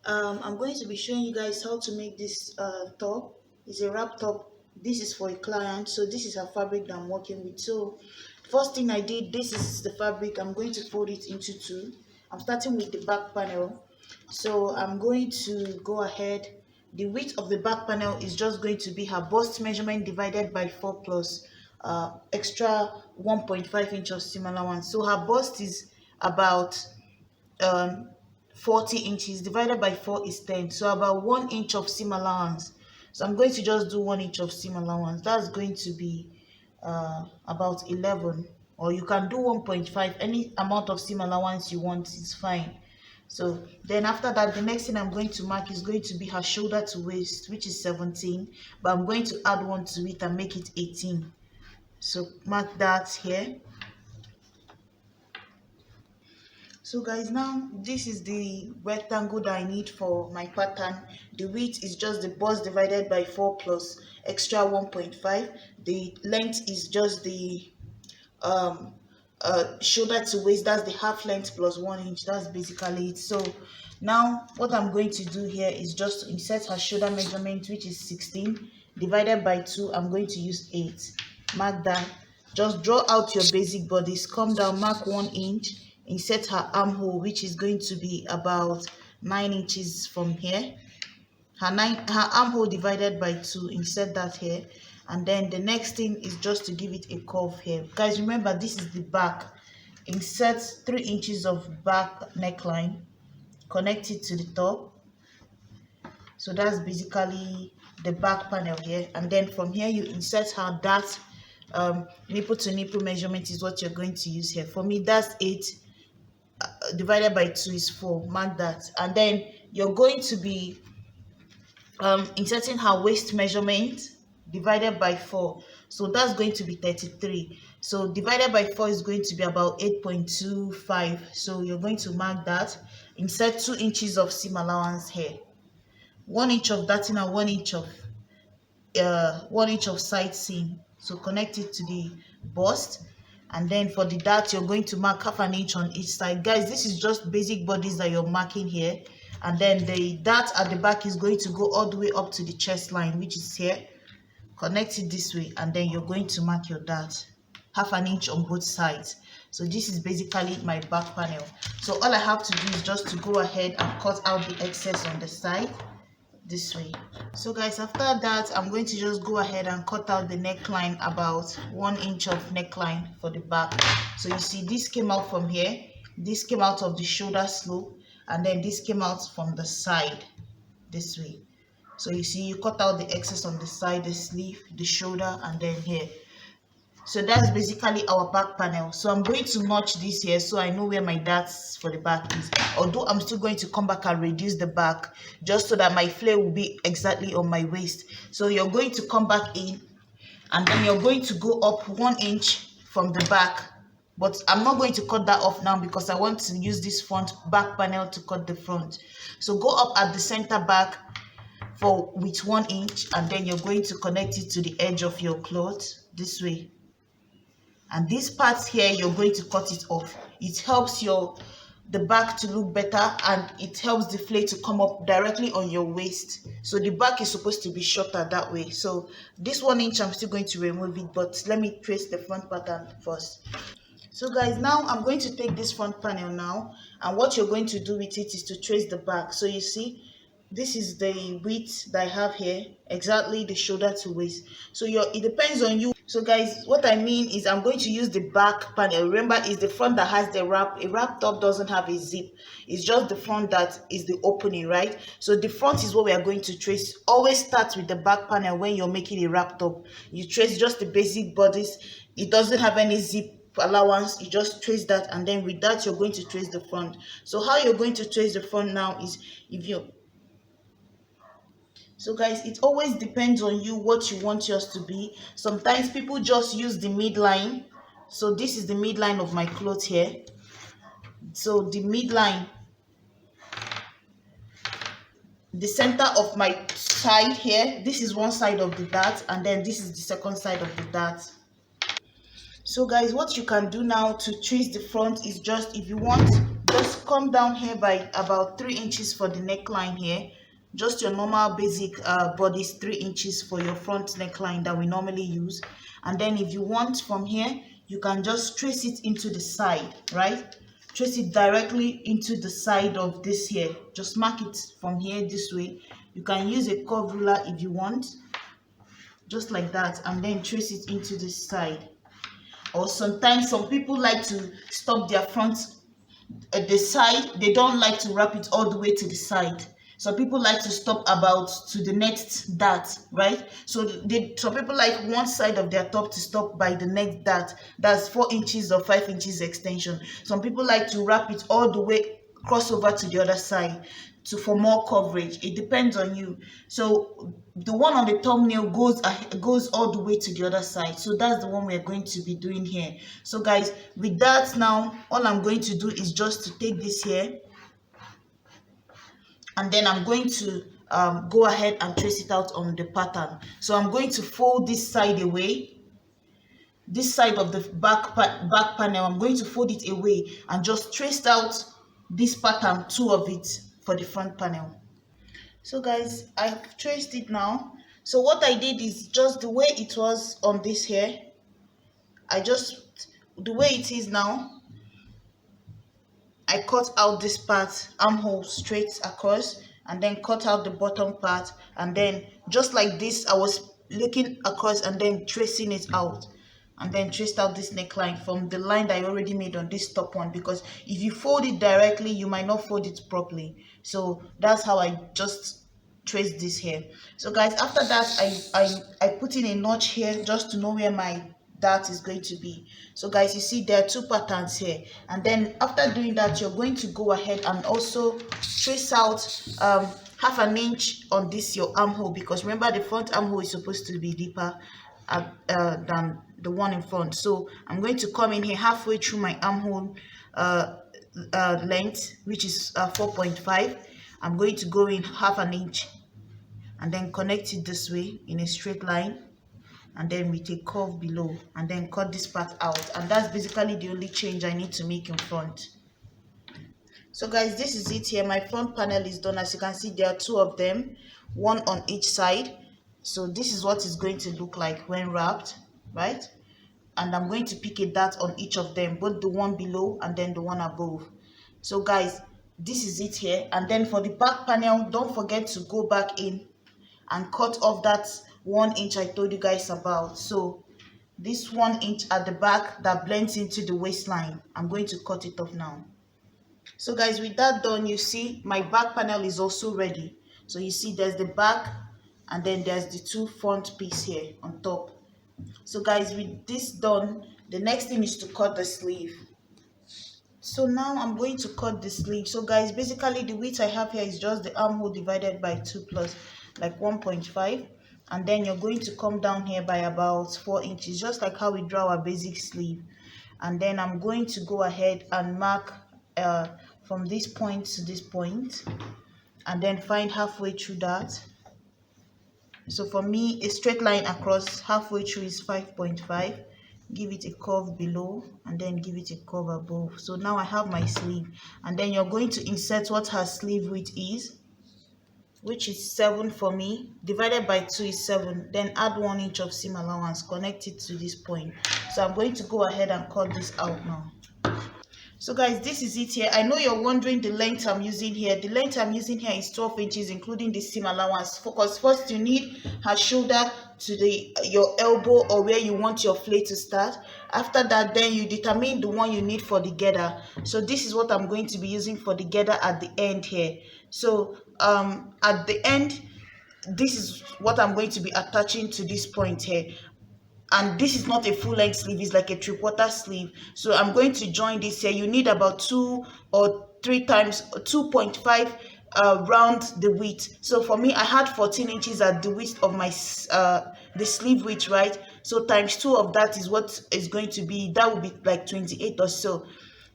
I'm going to be showing you guys how to make this top. It's a wrap top. This is for a client, so this is a fabric that I'm working with. So first thing I did, this is the fabric. I'm going to fold it into two. I'm starting with the back panel. So I'm going to go ahead. The width of the back panel is just going to be her bust measurement divided by 4 plus extra 1.5 inch of seam allowance. So her bust is about um 40 inches divided by 4 is 10, so about 1 inch of seam allowance. So I'm going to just do 1 inch of seam allowance. That's going to be about 11, or you can do 1.5. Any amount of seam allowance you want is fine. So then after that, the next thing I'm going to mark is going to be her shoulder to waist, which is 17, but I'm going to add one to it and make it 18. So mark that here. So guys, now this is the rectangle that I need for my pattern. The width is just the bust divided by 4 plus extra 1.5. The length is just the um shoulder to waist. That's the half length plus 1 inch. That's basically it. So now what I'm going to do here is just to insert her shoulder measurement, which is 16 divided by 2. I'm going to use 8. Mark that. Just draw out your basic bodice, come down, mark 1 inch, insert her armhole, which is going to be about 9 inches from here. Her armhole divided by 2, insert that here. And then the next thing is just to give it a curve here. Guys, remember this is the back. Insert 3 inches of back neckline, connect it to the top. So that's basically the back panel here. And then from here you insert her that nipple to nipple measurement is what you're going to use here. For me, that's 8 divided by 2 is 4. Mark that. And then you're going to be inserting her waist measurement divided by 4. So that's going to be 33. So divided by 4 is going to be about 8.25. So you're going to mark that. Insert 2 inches of seam allowance here. 1 inch of that and 1 inch of side seam. So connect it to the bust. And then for the dart, you're going to mark half an inch on each side. Guys, this is just basic bodies that you're marking here. And then the dart at the back is going to go all the way up to the chest line, which is here. Connect it this way, and then you're going to mark your dart half an inch on both sides. So this is basically my back panel. So all I have to do is just to go ahead and cut out the excess on the side this way. So guys, after that, I'm going to just go ahead and cut out the neckline, about 1 inch of neckline for the back. So you see this came out from here, this came out of the shoulder slope, and then this came out from the side this way. So you see you cut out the excess on the side, the sleeve, the shoulder, and then here. So that's basically our back panel. So I'm going to notch this here so I know where my darts for the back is. Although I'm still going to come back and reduce the back just so that my flare will be exactly on my waist. So you're going to come back in, and then you're going to go up 1 inch from the back. But I'm not going to cut that off now because I want to use this front back panel to cut the front. So go up at the center back with 1 inch, and then you're going to connect it to the edge of your cloth this way. And this part here, you're going to cut it off. It helps the back to look better, and it helps the flare to come up directly on your waist. So the back is supposed to be shorter that way. So this 1 inch, I'm still going to remove it, but let me trace the front pattern first. So guys, now I'm going to take this front panel now, and what you're going to do with it is to trace the back. So you see, this is the width that I have here, exactly the shoulder to waist. So it depends on you. So guys, what I mean is I'm going to use the back panel. Remember, it's the front that has the wrap. A wrap top doesn't have a zip. It's just the front that is the opening, right? So the front is what we are going to trace. Always start with the back panel when you're making a wrap top. You trace just the basic bodice. It doesn't have any zip allowance. You just trace that, and then with that you're going to trace the front. So how you're going to trace the front now is so guys, it always depends on you what you want yours to be. Sometimes people just use the midline. So this is the midline of my cloth here. So the midline, the center of my side here, this is one side of the dart, and then this is the second side of the dart. So guys, what you can do now to trace the front is just, if you want just come down here by about 3 inches for the neckline here. Just your normal basic bodice, 3 inches for your front neckline that we normally use. And then if you want from here, you can just trace it into the side, right? Trace it directly into the side of this here. Just mark it from here this way. You can use a curve ruler if you want, just like that, and then trace it into the side. Or sometimes some people like to stop their front at the side. They don't like to wrap it all the way to the side. Some people like to stop about to the next dart, right? So some people like one side of their top to stop by the next dart. That's 4 inches or 5 inches extension. Some people like to wrap it all the way, cross over to the other side for more coverage. It depends on you. So the one on the thumbnail goes all the way to the other side. So that's the one we're going to be doing here. So guys, with that now, all I'm going to do is just to take this here, and then I'm going to go ahead and trace it out on the pattern. So I'm going to fold this side away. This side of the back panel, I'm going to fold it away and just trace out this pattern, 2 of it for the front panel. So guys, I've traced it now. So what I did is just the way it was on this here, the way it is now, I cut out this part, armhole straight across, and then cut out the bottom part, and then just like this, I was looking across and then tracing it out, and then traced out this neckline from the line that I already made on this top one, because if you fold it directly, you might not fold it properly. So that's how I just traced this here. So guys, after that, I put in a notch here just to know where my dart is going to be. So guys, you see there are 2 patterns here, and then after doing that, you're going to go ahead and also trace out half an inch on this your armhole, because remember the front armhole is supposed to be deeper than the one in front. So I'm going to come in here halfway through my armhole length, which is 4.5. I'm going to go in half an inch and then connect it this way in a straight line, and then we take curve below and then cut this part out. And that's basically the only change I need to make in front. So guys, this is it here. My front panel is done. As you can see, there are 2 of them, 1 on each side. So this is what it's going to look like when wrapped, right? And I'm going to pick a dart on each of them, both the one below and then the one above. So guys, this is it here. And then for the back panel, don't forget to go back in and cut off that 1 inch I told you guys about. So this 1 inch at the back that blends into the waistline, I'm going to cut it off now. So guys, with that done, you see my back panel is also ready. So you see there's the back, and then there's the 2 front piece here on top. So guys, with this done, the next thing is to cut the sleeve. So now I'm going to cut the sleeve. So guys, basically the width I have here is just the armhole divided by 2 plus like 1.5, and then you're going to come down here by about 4 inches, just like how we draw our basic sleeve. And then I'm going to go ahead and mark from this point to this point, and then find halfway through that. So for me, a straight line across halfway through is 5.5. Give it a curve below and then give it a curve above. So now I have my sleeve, and then you're going to insert what her sleeve width is, which is 7 for me, divided by 2 is 7. Then add 1 inch of seam allowance, connect it to this point. So I'm going to go ahead and cut this out now. So guys, this is it here. I know you're wondering the length I'm using here. The length I'm using here is 12 inches, including the seam allowance. Focus. First, you need her shoulder to your elbow, or where you want your flay to start. After that, then you determine the one you need for the girder. So this is what I'm going to be using for the girder at the end here. So at the end, this is what I'm going to be attaching to this point here. And this is not a full length sleeve, it's like a 3/4 sleeve. So I'm going to join this here. You need about 2 or 3 times 2.5 round the width. So for me, I had 14 inches at the width of my the sleeve width, right? So times 2 of that is what is going to be, that would be like 28 or so.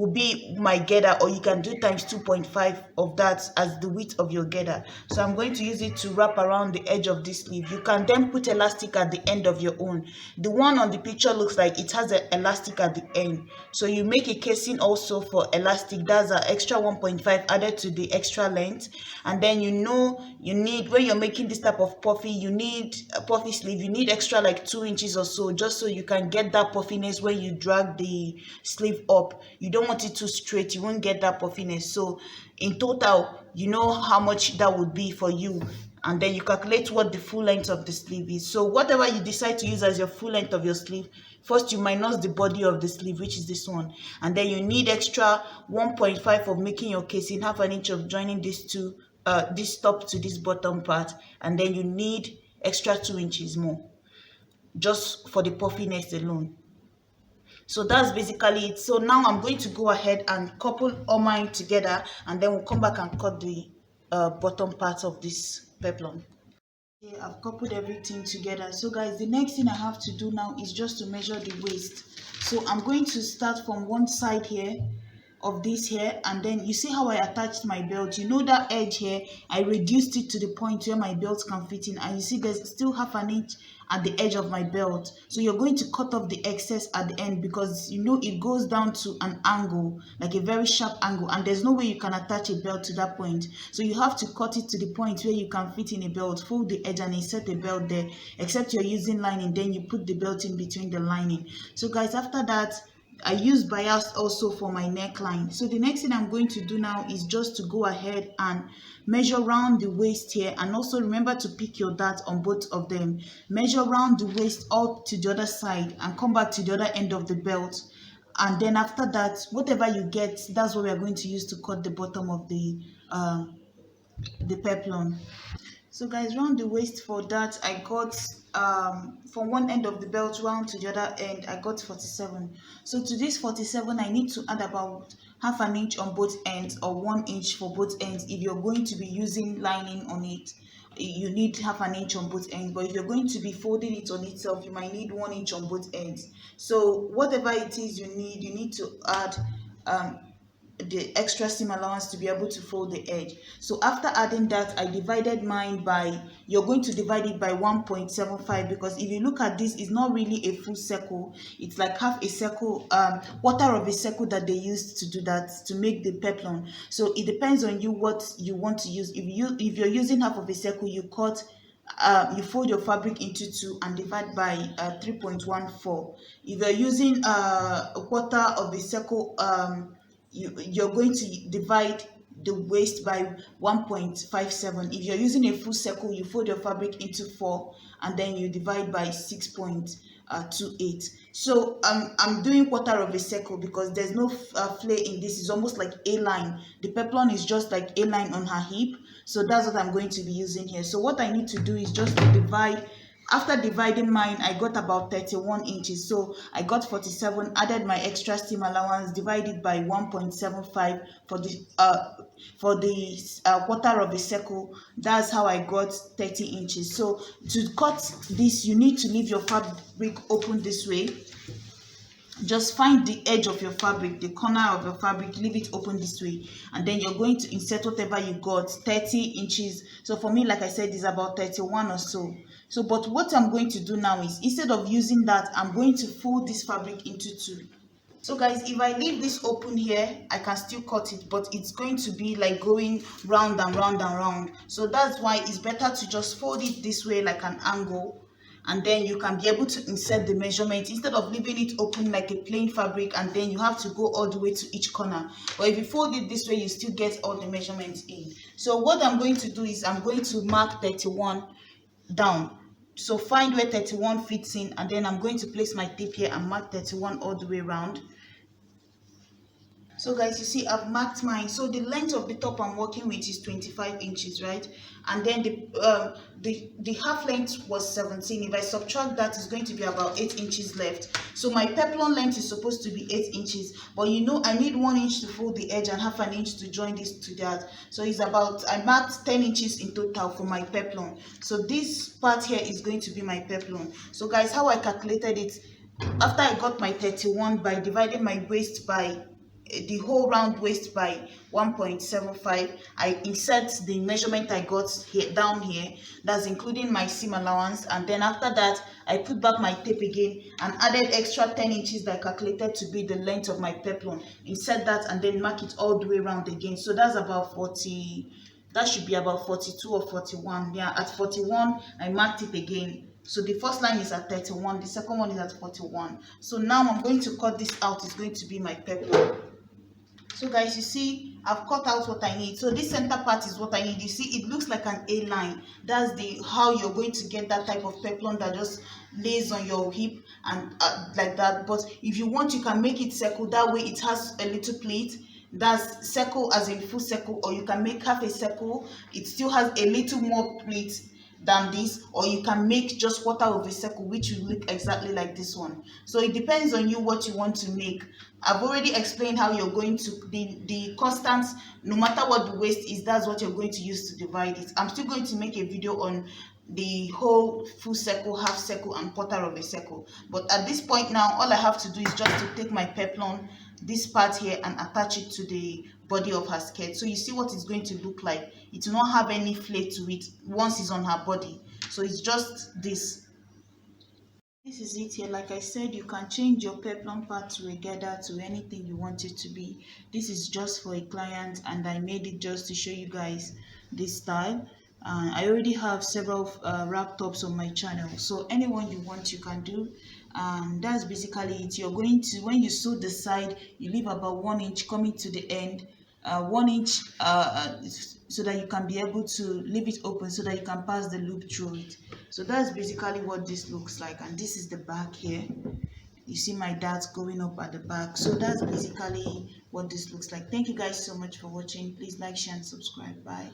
will be my girder, or you can do times 2.5 of that as the width of your girder. So I'm going to use it to wrap around the edge of this sleeve. You can then put elastic at the end of your own. The one on the picture looks like it has an elastic at the end, so you make a casing also for elastic. That's an extra 1.5 added to the extra length. And then you need, when you're making this type of puffy, you need a puffy sleeve, you need extra like 2 inches or so, just so you can get that puffiness when you drag the sleeve up. You don't want it too straight, you won't get that puffiness. So in total, you know how much that would be for you, and then you calculate what the full length of the sleeve is. So whatever you decide to use as your full length of your sleeve, first you minus the body of the sleeve, which is this one, and then you need extra 1.5 of making your casing, half an inch of joining these two, this top to this bottom part, and then you need extra 2 inches more just for the puffiness alone. So that's basically it. So now I'm going to go ahead and couple all mine together, and then we'll come back and cut the bottom part of this peplum. Okay, I've coupled everything together. So guys, the next thing I have to do now is just to measure the waist. So I'm going to start from one side here of this here, and then you see how I attached my belt. You know that edge here, I reduced it to the point where my belt can fit in, and you see there's still half an inch at the edge of my belt. So you're going to cut off the excess at the end, because you know it goes down to an angle, like a very sharp angle, and there's no way you can attach a belt to that point. So you have to cut it to the point where you can fit in a belt, fold the edge and insert a belt there, except you're using lining, then you put the belt in between the lining. So guys, after that, I use bias also for my neckline. So the next thing I'm going to do now is just to go ahead and measure round the waist here, and also remember to pick your dart on both of them. Measure round the waist up to the other side and come back to the other end of the belt, and then after that, whatever you get, that's what we are going to use to cut the bottom of the peplum. So guys, round the waist for that, I got from one end of the belt round to the other end, I got 47. So to this 47, I need to add about half an inch on both ends, or 1 inch for both ends. If you're going to be using lining on it, you need half an inch on both ends, but if you're going to be folding it on itself, you might need 1 inch on both ends. So whatever it is you need to add the extra seam allowance to be able to fold the edge. So after adding that, I divided mine by, you're going to divide it by 1.75, because if you look at this, it's not really a full circle, it's like half a circle, quarter of a circle that they used to do that, to make the peplum. So it depends on you what you want to use. If you're using half of a circle, you cut, you fold your fabric into 2 and divide by 3.14. If you're using a quarter of a circle, you're going to divide the waist by 1.57. If you're using a full circle, you fold your fabric into 4 and then you divide by 6.28. So I'm doing quarter of a circle because there's no flare in this. It's almost like a line. The peplum is just like a line on her hip. So that's what I'm going to be using here. So what I need to do is just to divide. After dividing mine, I got about 31 inches. So I got 47, added my extra seam allowance, divided by 1.75 for the quarter of a circle. That's how I got 30 inches. So to cut this, you need to leave your fabric open this way. Just find the edge of your fabric, the corner of your fabric, leave it open this way, and then you're going to insert whatever you got, 30 inches. So for me, like I said, it's about 31 or so. So but what I'm going to do now is, instead of using that, I'm going to fold this fabric into 2. So guys, if I leave this open here, I can still cut it, but it's going to be like going round and round and round. So that's why it's better to just fold it this way, like an angle, and then you can be able to insert the measurement instead of leaving it open like a plain fabric, and then you have to go all the way to each corner. But if you fold it this way, you still get all the measurements in. So what I'm going to do is, I'm going to mark 31 down. So find where 31 fits in, and then I'm going to place my tape here and mark 31 all the way around. So guys, you see I've marked mine. So the length of the top I'm working with is 25 inches, right? And then the half length was 17. If I subtract that, it's going to be about 8 inches left. So my peplum length is supposed to be 8 inches, but you know I need 1 inch to fold the edge and half an inch to join this to that. So it's about, I marked 10 inches in total for my peplum. So this part here is going to be my peplum. So guys, how I calculated it, after I got my 31 by dividing my waist by the whole round waist by 1.75. I insert the measurement I got here down here, that's including my seam allowance, and then after that I put back my tape again and added extra 10 inches that I calculated to be the length of my peplum. Insert that and then mark it all the way around again. So that's about 40, that should be about 42 or 41. Yeah, at 41 I marked it again. So the first line is at 31, the second one is at 41. So now I'm going to cut this out. It's going to be my peplum. So guys, you see I've cut out what I need. So this center part is what I need. You see it looks like an A line. That's the how you're going to get that type of peplum that just lays on your hip and like that. But if you want, you can make it circle. That way it has a little pleat. That's circle as in full circle, or you can make half a circle. It still has a little more pleat than this, or you can make just quarter of a circle, which will look exactly like this one. So it depends on you what you want to make. I've already explained how you're going to the constants. No matter what the waist is, that's what you're going to use to divide it. I'm still going to make a video on the whole full circle, half circle, and quarter of a circle. But at this point now, all I have to do is just to take my peplum, this part here, and attach it to the body of her skirt. So you see what it's going to look like. It will not have any flare to it once it's on her body. So it's just this. This is it here. Like I said, you can change your peplum part to a gather to anything you want it to be. This is just for a client, and I made it just to show you guys this style. I already have several wrap tops on my channel, so anyone you want you can do. That's basically it. You're going to, when you sew the side, you leave about 1 inch coming to the end, 1 inch so that you can be able to leave it open so that you can pass the loop through it. So that's basically what this looks like, and this is the back here. You see my darts going up at the back. So that's basically what this looks like. Thank you guys so much for watching. Please like, share, and subscribe. Bye.